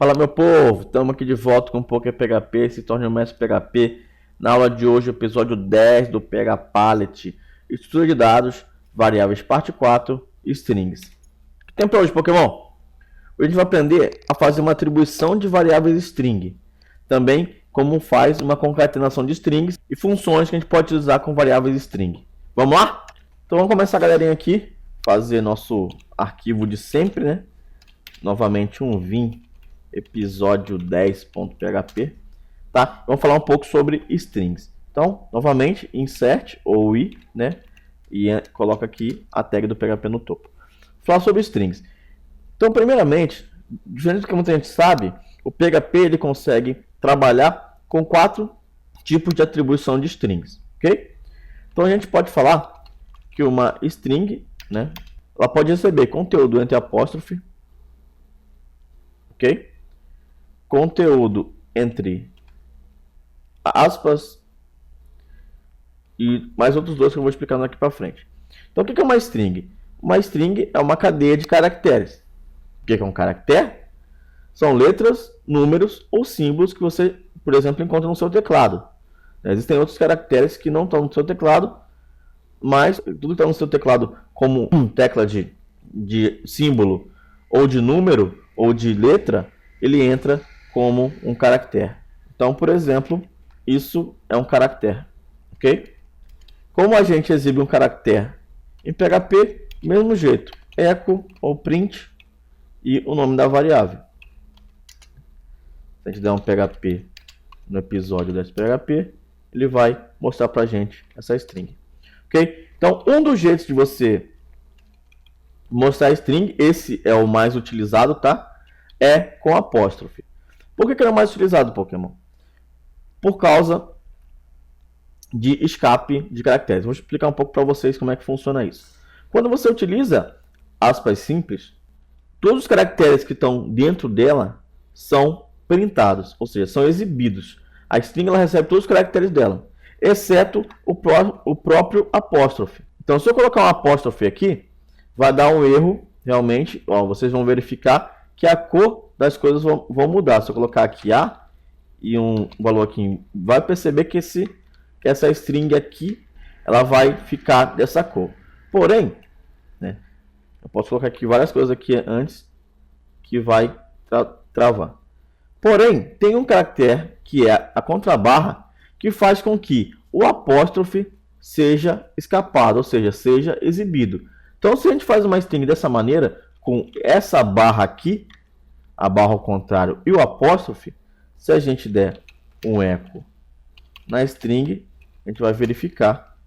Fala, meu povo, estamos aqui de volta com um pouco de PHP, se torne um mestre PHP. Na aula de hoje, episódio 10 do PHPalette, estrutura de dados, variáveis parte 4 e strings. O que tem para hoje, Pokémon? Hoje a gente vai aprender a fazer uma atribuição de variáveis string. Também como faz uma concatenação de strings e funções que a gente pode utilizar com variáveis string. Vamos lá? Então vamos começar, galerinha, aqui. Fazer nosso arquivo de sempre, né? Novamente um vim episódio 10.php, tá? Vamos falar um pouco sobre strings. Então, novamente, insert ou i, né? E coloca aqui a tag do PHP no topo. Falar sobre strings. Então, primeiramente, diferente do que muita gente sabe, o PHP ele consegue trabalhar com 4 tipos de atribuição de strings, ok? Então, a gente pode falar que uma string, né? Ela pode receber conteúdo entre apóstrofe, ok? Conteúdo entre aspas e mais outros dois que eu vou explicando aqui para frente. Então, o que é uma string? Uma string é uma cadeia de caracteres. O que é um caractere? São letras, números ou símbolos que você, por exemplo, encontra no seu teclado. Existem outros caracteres que não estão no seu teclado, mas tudo que está no seu teclado como tecla de símbolo ou de número ou de letra, ele entra como um caractere. Então, por exemplo, isso é um caractere, ok? Como a gente exibe um caractere em PHP, mesmo jeito, echo ou print e o nome da variável. Se a gente der um PHP no episódio desse PHP, ele vai mostrar pra gente essa string, ok? Então, um dos jeitos de você mostrar a string, esse é o mais utilizado, tá? É com apóstrofe. Por que ele é mais utilizado, Pokémon? Por causa de escape de caracteres. Vou explicar um pouco para vocês como é que funciona isso. Quando você utiliza aspas simples, todos os caracteres que estão dentro dela são printados, ou seja, são exibidos. A string ela recebe todos os caracteres dela, exceto o próprio apóstrofe. Então, se eu colocar um apóstrofe aqui, vai dar um erro, realmente. Ó, vocês vão verificar que a cor das coisas vão mudar. Se eu colocar aqui A e um valor aqui, vai perceber que essa string aqui, ela vai ficar dessa cor. Porém, né, eu posso colocar aqui várias coisas aqui antes que vai travar. Porém, tem um caractere que é a contrabarra que faz com que o apóstrofe seja escapado, ou seja, seja exibido. Então, se a gente faz uma string dessa maneira, com essa barra aqui, a barra ao contrário e o apóstrofe, se a gente der um echo na string, a gente vai verificar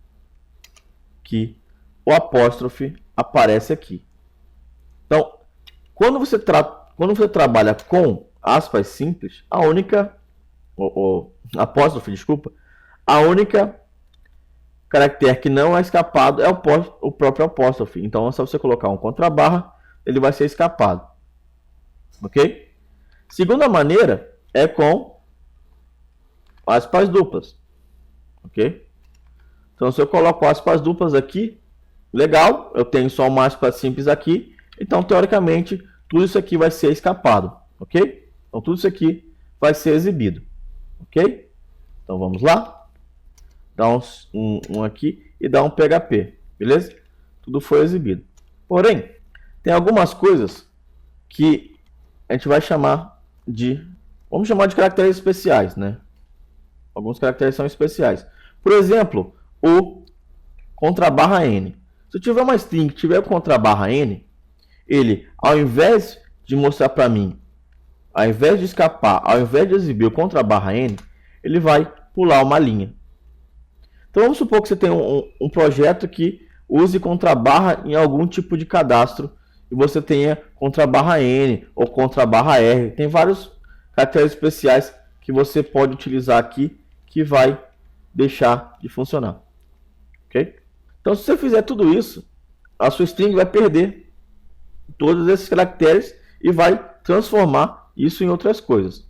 que o apóstrofe aparece aqui. Então, quando você trabalha com aspas simples, a única apóstrofe, desculpa, a única caractere que não é escapado é o próprio apóstrofe. Então, é só você colocar um contrabarra, ele vai ser escapado. Ok? Segunda maneira é com aspas duplas. Ok? Então, se eu coloco aspas duplas aqui, legal, eu tenho só uma aspas simples aqui. Então, teoricamente, tudo isso aqui vai ser escapado. Ok? Então, tudo isso aqui vai ser exibido. Ok? Então, vamos lá. Dá um aqui e dá um PHP. Beleza? Tudo foi exibido. Porém, tem algumas coisas que a gente vai chamar de... Vamos chamar de caracteres especiais, né? Alguns caracteres são especiais. Por exemplo, o contrabarra N. Se eu tiver uma string que tiver o contrabarra N, ele, ao invés de mostrar para mim, ao invés de escapar, ao invés de exibir o contrabarra N, ele vai pular uma linha. Então vamos supor que você tem um projeto que use contrabarra em algum tipo de cadastro e você tenha contrabarra N ou contrabarra R. Tem vários caracteres especiais que você pode utilizar aqui que vai deixar de funcionar. Ok? Então, se você fizer tudo isso, a sua string vai perder todos esses caracteres e vai transformar isso em outras coisas.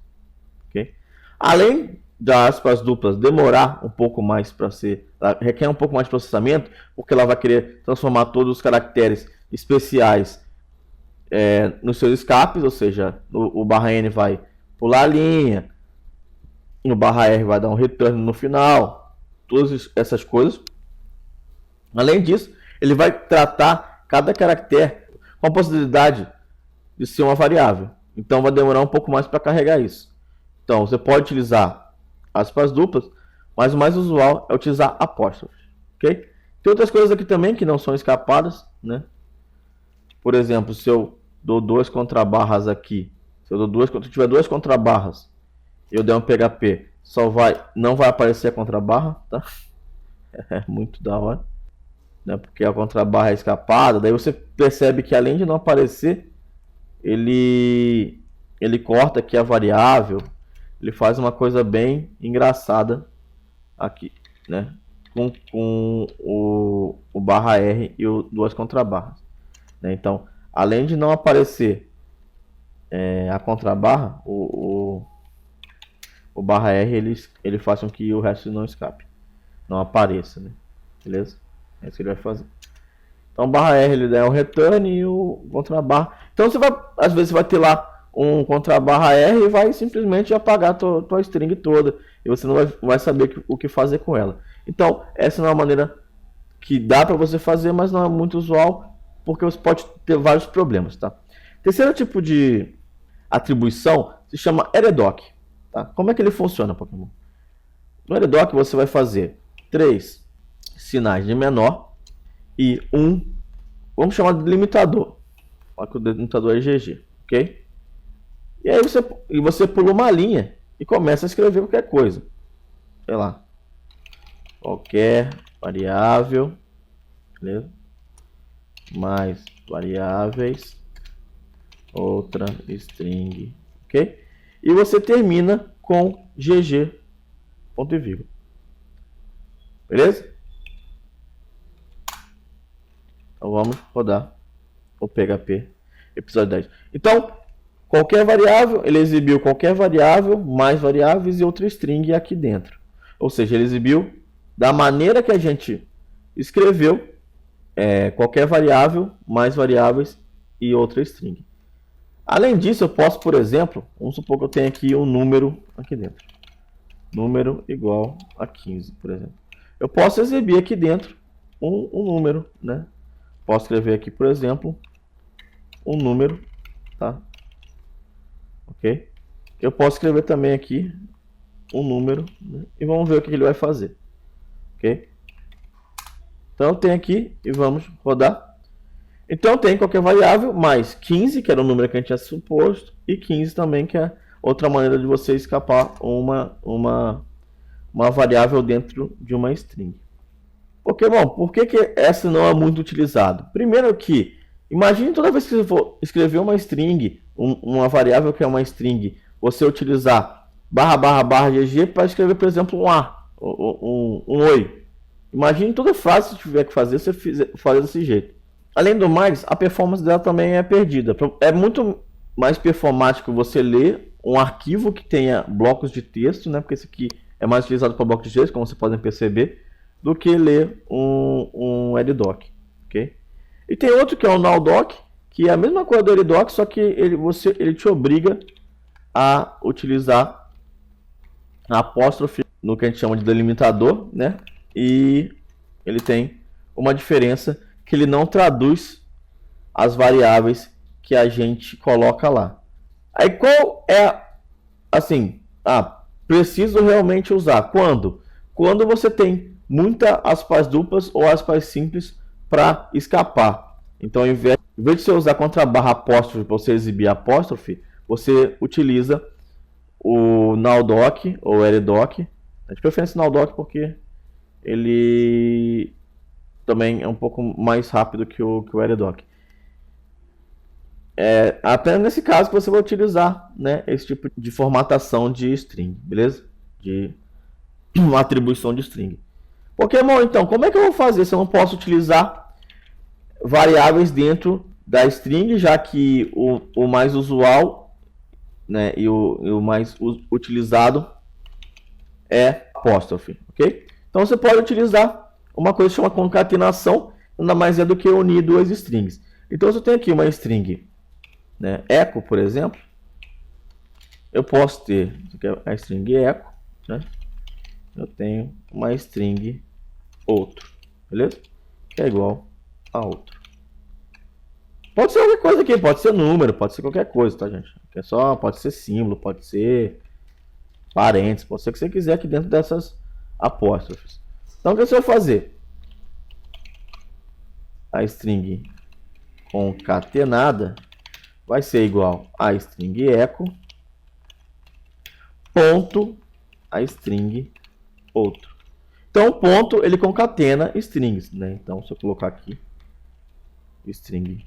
Ok? Além das aspas duplas demorar um pouco mais para ser, ela requer um pouco mais de processamento, porque ela vai querer transformar todos os caracteres especiais nos seus escapes, ou seja, o barra N vai pular a linha, o barra R vai dar um return no final, todas essas coisas. Além disso, ele vai tratar cada caractere com a possibilidade de ser uma variável. Então vai demorar um pouco mais para carregar isso. Então você pode utilizar aspas duplas, mas o mais usual é utilizar apóstrofos. Ok? Tem outras coisas aqui também que não são escapadas, né? Por exemplo, se eu dou 2 contrabarras aqui, se eu tiver 2 contrabarras e eu der um PHP, não vai aparecer a contrabarra, tá? É muito da hora, né? Porque a contrabarra é escapada, daí você percebe que além de não aparecer, ele corta aqui a variável, ele faz uma coisa bem engraçada aqui, né? Com o barra R e o 2 contrabarras. Então, além de não aparecer a contrabarra, o barra R ele faz com que o resto não escape, não apareça, né? Beleza? É isso que ele vai fazer. Então, barra R ele dá o return e o contrabarra. Então, às vezes você vai ter lá um contrabarra R e vai simplesmente apagar a tua string toda e você não vai saber o que fazer com ela. Então, essa é uma maneira que dá para você fazer, mas não é muito usual, porque você pode ter vários problemas, tá? Terceiro tipo de atribuição se chama Eredoc, tá? Como é que ele funciona, Pokémon? No Eredoc você vai fazer 3 sinais de menor e vamos chamar de limitador. Olha que o delimitador é GG, ok? E aí você pula uma linha e começa a escrever qualquer coisa. Sei lá. Qualquer variável, beleza? Mais variáveis, outra string, ok? E você termina com GG, ponto e vírgula. Beleza? Então vamos rodar o PHP episódio 10. Então, qualquer variável, ele exibiu qualquer variável, mais variáveis e outra string aqui dentro. Ou seja, ele exibiu da maneira que a gente escreveu, qualquer variável, mais variáveis e outra string. Além disso, eu posso, por exemplo, vamos supor que eu tenho aqui um número aqui dentro. Número igual a 15, por exemplo. Eu posso exibir aqui dentro um número, né? Posso escrever aqui, por exemplo, um número, tá? Ok? Eu posso escrever também aqui um número, né? E vamos ver o que ele vai fazer. Ok? Então tem aqui e vamos rodar. Então tem qualquer variável mais 15, que era o número que a gente tinha suposto, e 15 também, que é outra maneira de você escapar uma variável dentro de uma string. Ok, bom, por que essa não é muito utilizada? Primeiro que, imagine toda vez que você for escrever uma string, uma variável que é uma string, você utilizar //GG para escrever, por exemplo, um A, um oi. Imagine toda frase que você tiver que fazer, você fazer desse jeito. Além do mais, a performance dela também é perdida. É muito mais performático você ler um arquivo que tenha blocos de texto, né? Porque esse aqui é mais utilizado para blocos de texto, como vocês podem perceber, do que ler um Eredoc, ok? E tem outro que é o NowDoc, que é a mesma coisa do Eredoc, só que ele te obriga a utilizar a apóstrofe no que a gente chama de delimitador, né? E ele tem uma diferença que ele não traduz as variáveis que a gente coloca lá. Aí qual é, assim, preciso realmente usar? Quando? Quando você tem muitas aspas duplas ou aspas simples para escapar. Então, ao invés de você usar contrabarra apóstrofe para você exibir apóstrofe, você utiliza o NowDoc ou Eredoc. De preferência NowDoc porque ele também é um pouco mais rápido que o Eredoc. Apenas nesse caso que você vai utilizar, né, esse tipo de formatação de string, beleza? De uma atribuição de string. Pokémon, então, como é que eu vou fazer se eu não posso utilizar variáveis dentro da string, já que o mais usual, né, e o mais utilizado é apóstrofe, ok? Então você pode utilizar uma coisa que chama concatenação, nada mais é do que unir duas strings. Então se eu tenho aqui uma string né, echo, por exemplo, eu posso ter a string echo, né? Eu tenho uma string outro, beleza? Que é igual a outro. Pode ser qualquer coisa aqui, pode ser número, pode ser qualquer coisa, tá, gente? É só, pode ser símbolo, pode ser parênteses, pode ser o que você quiser aqui dentro dessas apóstrofes. Então, o que você vai fazer? A string concatenada vai ser igual a string echo ponto a string outro. Então, o ponto ele concatena strings, né? Então, se eu colocar aqui string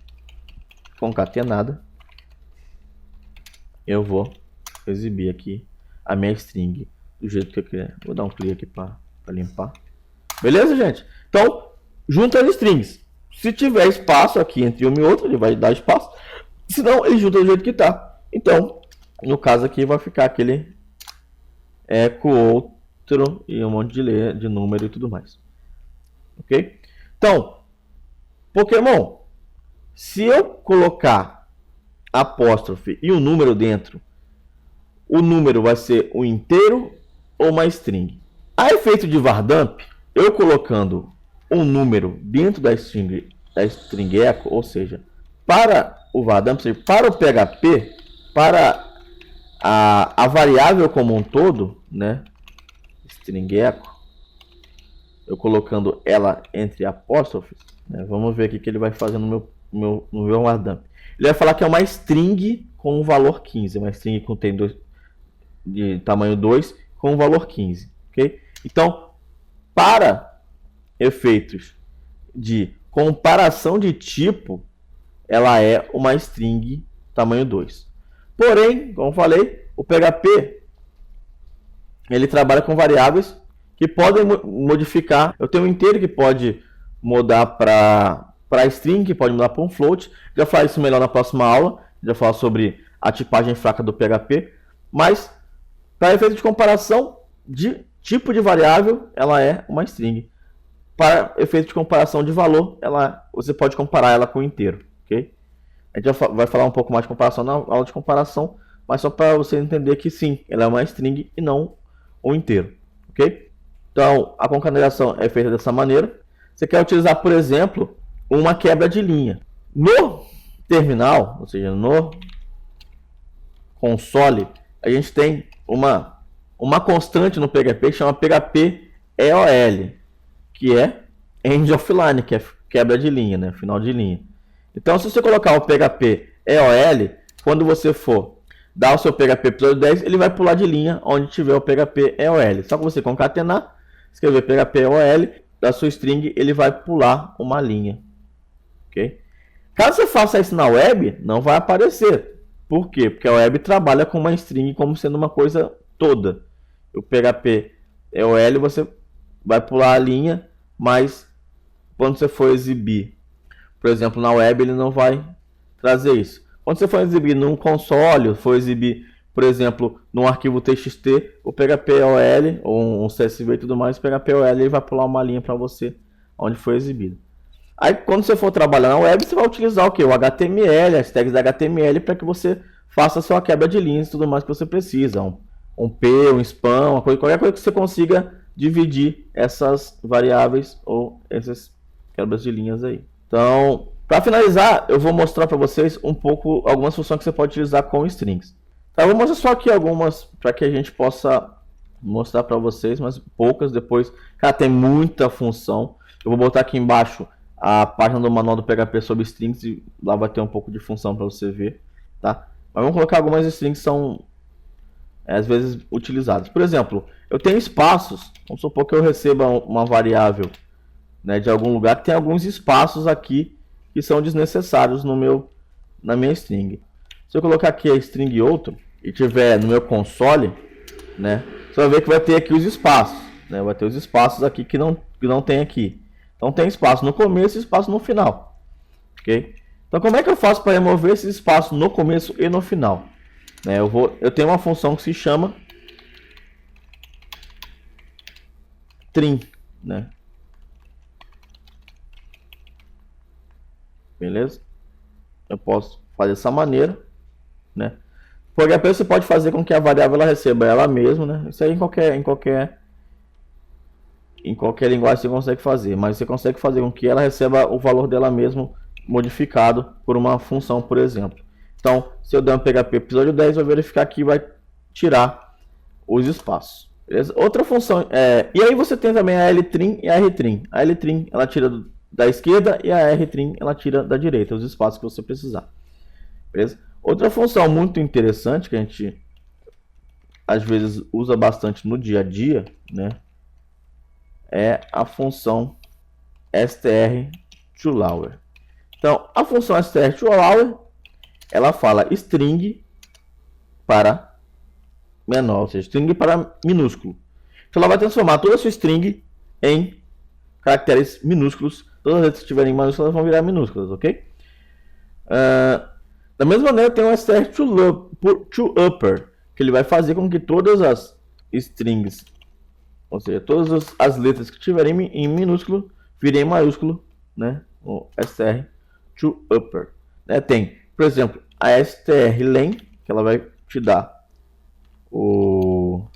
concatenada, eu vou exibir aqui a minha string do jeito que eu quero. Vou dar um clique aqui para limpar. Beleza, gente? Então, junta as strings. Se tiver espaço aqui entre uma e outra, ele vai dar espaço. Senão, ele junta do jeito que está. Então, no caso aqui, vai ficar aquele echo outro e um monte de número e tudo mais. Ok? Então, Pokémon, se eu colocar apóstrofe e o número dentro, o número vai ser um inteiro ou uma string. A efeito de vardump, eu colocando um número dentro da string echo, ou seja, para o vardump, ou seja, para o PHP, para a variável como um todo, né, string echo, eu colocando ela entre apóstrofes, né, vamos ver aqui que ele vai fazer no meu vardump. Ele vai falar que é uma string com o valor 15, uma string que tem de tamanho 2 com o valor 15, ok? Então, para efeitos de comparação de tipo, ela é uma string tamanho 2. Porém, como eu falei, o PHP ele trabalha com variáveis que podem modificar. Eu tenho um inteiro que pode mudar para string, que pode mudar para um float. Já falar isso melhor na próxima aula. Já falar sobre a tipagem fraca do PHP. Mas, para efeito de comparação de tipo de variável, ela é uma string. Para efeito de comparação de valor, você pode comparar ela com o inteiro. Okay? A gente vai falar um pouco mais de comparação na aula de comparação, mas só para você entender que sim, ela é uma string e não o inteiro. Ok? Então, a concatenação é feita dessa maneira. Você quer utilizar, por exemplo, uma quebra de linha. No terminal, ou seja, no console, a gente tem uma constante no PHP que chama PHP EOL, que é end of line, que é quebra de linha, né? Final de linha. Então, se você colocar o PHP EOL, quando você for dar o seu PHP episódio 10, ele vai pular de linha onde tiver o PHP EOL. Só que você concatenar, escrever PHP EOL, da sua string, ele vai pular uma linha. Ok? Caso você faça isso na web, não vai aparecer. Por quê? Porque a web trabalha com uma string como sendo uma coisa toda. O PHP EOL você vai pular a linha, mas quando você for exibir, por exemplo, na web, ele não vai trazer isso. Quando você for exibir num console, for exibir, por exemplo, num arquivo TXT, o PHP-OL, ou um CSV e tudo mais, o PHP-OL ele vai pular uma linha para você onde foi exibido. Aí, quando você for trabalhar na web, você vai utilizar o que? O HTML, as tags da HTML, para que você faça a sua quebra de linhas e tudo mais que você precisa. Um P, um span, qualquer coisa que você consiga dividir essas variáveis ou essas quebras de linhas aí. Então, para finalizar, eu vou mostrar para vocês algumas funções que você pode utilizar com strings. Tá, eu vou mostrar só aqui algumas para que a gente possa mostrar para vocês, mas poucas depois. Cara, tem muita função. Eu vou botar aqui embaixo a página do manual do PHP sobre strings e lá vai ter um pouco de função para você ver, tá? Mas vamos colocar algumas strings que são às vezes utilizadas. Por exemplo, eu tenho espaços. Vamos supor que eu receba uma variável, né, de algum lugar que tem alguns espaços aqui que são desnecessários na minha string. Se eu colocar aqui a string outro e tiver no meu console, né, você vai ver que vai ter aqui os espaços, né, vai ter os espaços aqui que não tem aqui. Então tem espaço no começo e espaço no final, ok? Então como é que eu faço para remover esses espaços no começo e no final? Né, eu tenho uma função que se chama trim, né? Beleza? Eu posso faz dessa maneira, né? Por PHP você pode fazer com que a variável ela receba ela mesma, né? Isso aí em qualquer linguagem você consegue fazer, mas você consegue fazer com que ela receba o valor dela mesmo modificado por uma função, por exemplo. Então, se eu der um PHP episódio 10, vai verificar que vai tirar os espaços. Beleza? Outra função e aí você tem também a ltrim e a rtrim. A ltrim ela tira da esquerda e a rtrim ela tira da direita, os espaços que você precisar. Beleza? Outra função muito interessante que a gente às vezes usa bastante no dia a dia, né, é a função str_to_lower. Então, a função str_to_lower ela fala string para menor, ou seja, string para minúsculo. Então, ela vai transformar toda a sua string em caracteres minúsculos. Todas as letras que estiverem minúsculas vão virar minúsculas, ok? Da mesma maneira, tem o str_to_upper, que ele vai fazer com que todas as strings, ou seja, todas as letras que estiverem em minúsculo, virem em maiúsculo, né? O str_to_upper. Né? Tem, por exemplo, a strlen, que ela vai te dar o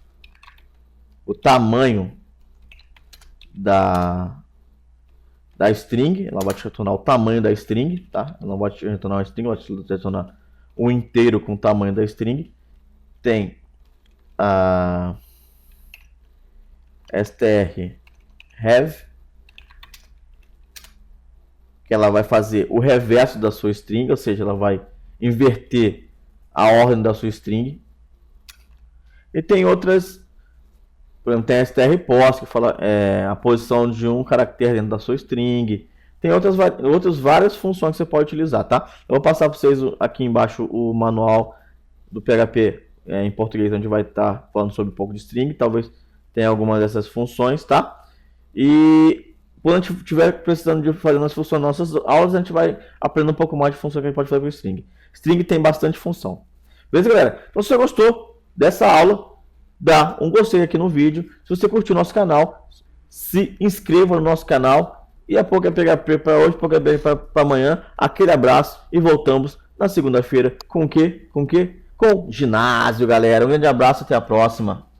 tamanho da string, ela vai te retornar o tamanho da string, tá? Ela não vai te retornar uma string, ela vai te retornar o inteiro com o tamanho da string. Tem a strHave, que ela vai fazer o reverso da sua string, ou seja, ela vai inverter a ordem da sua string. E tem outras, por exemplo, tem a strPos, que fala a posição de um caractere dentro da sua string. Tem outras várias funções que você pode utilizar, tá? Eu vou passar para vocês aqui embaixo o manual do PHP em português, onde vai estar falando sobre um pouco de string. Talvez tenha algumas dessas funções, tá? E quando a gente estiver precisando de fazer as funções nas nossas aulas, a gente vai aprender um pouco mais de função que a gente pode fazer com string. String tem bastante função. Beleza, galera? Então, se você gostou dessa aula, dá um gostei aqui no vídeo. Se você curtiu o nosso canal, se inscreva no nosso canal. E a pouco é PHP para hoje, pouco é PHP para amanhã. Aquele abraço e voltamos na segunda-feira com o quê? Com ginásio, galera. Um grande abraço, até a próxima.